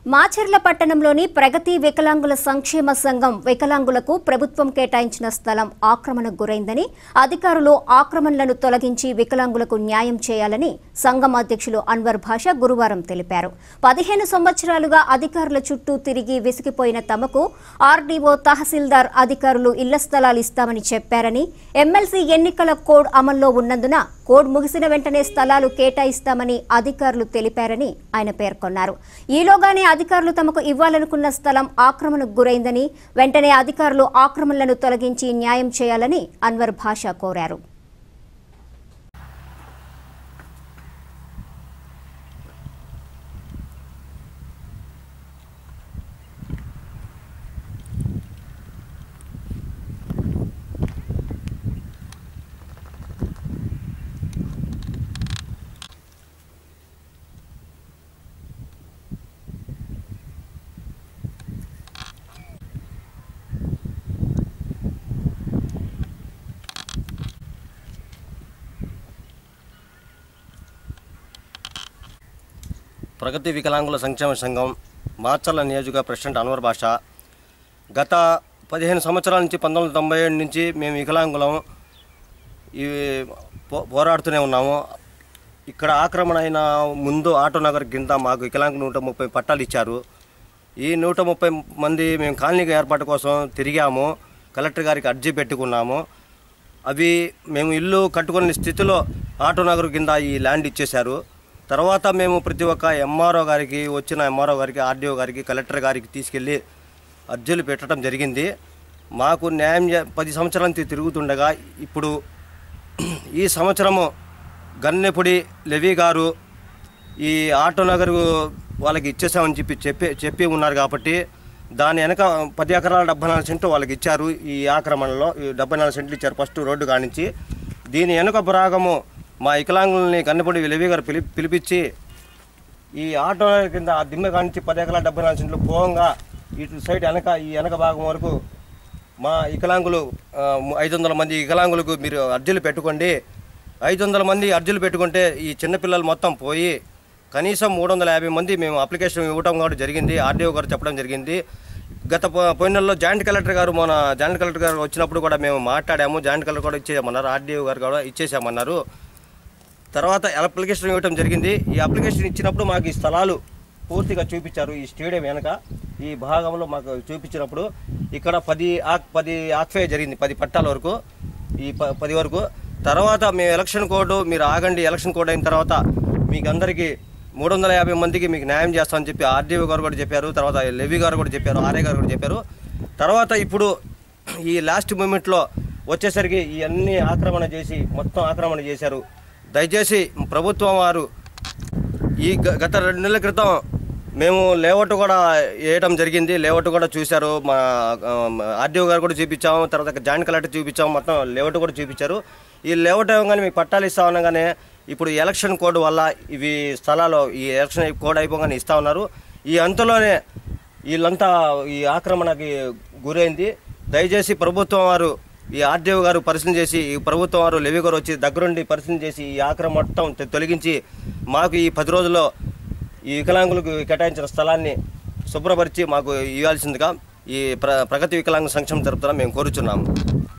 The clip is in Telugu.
మాచర్ల పట్టణంలోని ప్రగతి వికలాంగుల సంక్షేమ సంఘం వికలాంగులకు ప్రభుత్వం కేటాయించిన స్థలం ఆక్రమణకు గురైందని అధికారులు ఆక్రమణలను తొలగించి వికలాంగులకు న్యాయం చేయాలని సంఘం అధ్యక్షులు అన్వర్ భాషా గురువారం తెలిపారు. 15 సంవత్సరాలుగా అధికారుల చుట్టూ తిరిగి విసిగిపోయిన తమకు ఆర్డీఓ తహసీల్దార్ అధికారులు ఇళ్ల స్థలాలు ఇస్తామని చెప్పారని, ఎమ్మెల్సీ ఎన్నికల కోడ్ అమల్లో ఉన్నందున కోడ్ ముగిసిన వెంటనే స్థలాలు కేటాయిస్తామని అధికారులు తెలిపారని ఆయన పేర్కొన్నారు. ఈలోగానే అధికారులు తమకు ఇవ్వాలనుకున్న స్థలం ఆక్రమణకు గురైందని, వెంటనే అధికారులు ఆక్రమణలను తొలగించి న్యాయం చేయాలని అన్వర్ భాషా కోరారు. ప్రగతి వికలాంగుల సంక్షేమ సంఘం మాచర్ల నియోజక ప్రెసిడెంట్ అన్వర్ భాషా. గత 15 సంవత్సరాల నుంచి 1997 నుంచి మేము వికలాంగులం పోరాడుతూనే ఉన్నాము. ఇక్కడ ఆక్రమణ అయిన ముందు ఆటో నగర్ కింద మాకు వికలాంగులు 130 పట్టాలు ఇచ్చారు. ఈ 130 మంది మేము కాలనీకి ఏర్పాటు కోసం తిరిగాము, కలెక్టర్ గారికి అర్జీ పెట్టుకున్నాము. అవి మేము ఇల్లు కట్టుకునే స్థితిలో ఆటో నగర్ కింద ఈ ల్యాండ్ ఇచ్చేశారు. తర్వాత మేము ప్రతి ఒక్క ఎంఆర్ఓ గారికి, ఆర్డీఓ గారికి, కలెక్టర్ గారికి తీసుకెళ్ళి అర్జీలు పెట్టడం జరిగింది. మాకు న్యాయం 10 సంవత్సరాల నుంచి తిరుగుతుండగా ఇప్పుడు ఈ సంవత్సరము గన్నెపూడి లెవీ గారు ఈ ఆటో నగర్ వాళ్ళకి ఇచ్చేసామని చెప్పి ఉన్నారు. కాబట్టి దాని వెనక 10 ఎకరాల 74 సెంట్లు వాళ్ళకి ఇచ్చారు. ఈ ఆక్రమణలో 74 సెంట్లు ఇచ్చారు ఫస్ట్ రోడ్డు కానించి. దీని వెనుక భాగము మా వికలాంగుల్ని గన్నెపూడి లెవీ గారు పిలిపించి ఈ ఆటో కింద ఆ దిమ్మె కానించి 10 ఎకరాల 74 సెంట్లు పోగా ఇటు సైడ్ ఈ వెనక భాగం వరకు మా వికలాంగులు 500 మంది వికలాంగులకు మీరు అర్జీలు పెట్టుకోండి. 500 మంది అర్జీలు పెట్టుకుంటే ఈ చిన్నపిల్లలు మొత్తం పోయి కనీసం 350 మంది మేము అప్లికేషన్ ఇవ్వడం కూడా జరిగింది. ఆర్డీఓ గారు చెప్పడం జరిగింది. గత పోయిన నెలలో జాయింట్ కలెక్టర్ గారు వచ్చినప్పుడు కూడా మేము మాట్లాడాము. జాయింట్ కలెక్టర్ కూడా ఇచ్చేసామన్నారు, ఆర్డీఓ గారు కూడా ఇచ్చేసామన్నారు. తర్వాత అప్లికేషన్ ఇవ్వడం జరిగింది. ఈ అప్లికేషన్ ఇచ్చినప్పుడు మాకు ఈ స్థలాలు పూర్తిగా చూపించారు. ఈ స్టేడియం వెనక ఈ భాగంలో మాకు చూపించినప్పుడు ఇక్కడ 10 ఆక్ఫై జరిగింది, 10 పట్టాల వరకు, ఈ 10 వరకు. తర్వాత మేము ఎలక్షన్ కోడ్ మీరు ఆగండి, ఎలక్షన్ కోడ్ అయిన తర్వాత మీకు అందరికీ 350 మందికి మీకు న్యాయం చేస్తామని చెప్పి ఆర్డీఓ గారు కూడా చెప్పారు. తర్వాత లెవీ గారు కూడా చెప్పారు, ఆర్ఏ గారు కూడా చెప్పారు. తర్వాత ఇప్పుడు ఈ లాస్ట్ మూమెంట్లో వచ్చేసరికి ఇవన్నీ మొత్తం ఆక్రమణ చేశారు. దయచేసి ప్రభుత్వం వారు ఈ గత 2 నెలల క్రితం మేము లేఅవుట్ కూడా వేయడం జరిగింది. లేఅవుట్ కూడా చూశారు, మా ఆర్డీఓ గారు కూడా చూపించాము, తర్వాత జాయింట్ కలెక్టర్ చూపించాము, మొత్తం లేఅవుట్ కూడా చూపించారు. ఈ లేఅవుట్ ఇవ్వగానే మీకు పట్టాలు ఇస్తా ఉండగానే ఇప్పుడు ఎలక్షన్ కోడ్ వల్ల ఇవి స్థలాలు ఈ ఎలక్షన్ కోడ్ అయిపోగానే ఇస్తా ఉన్నారు. ఈ అంతలోనే వీళ్ళంతా ఈ ఆక్రమణకి గురైంది. దయచేసి ప్రభుత్వం వారు ఈ ఆర్డీఓ గారు పరిశీలన చేసి, ఈ ప్రభుత్వం వారు లెవీ గారు వచ్చి దగ్గరుండి పరిశీలన చేసి ఈ ఆక్రమణ మొత్తం తొలగించి మాకు ఈ 10 రోజుల్లో ఈ వికలాంగులకు కేటాయించిన స్థలాన్ని శుభ్రపరిచి మాకు ఇవ్వాల్సిందిగా ఈ ప్రగతి వికలాంగ సంక్షేమ తరపున మేము కోరుచున్నాము.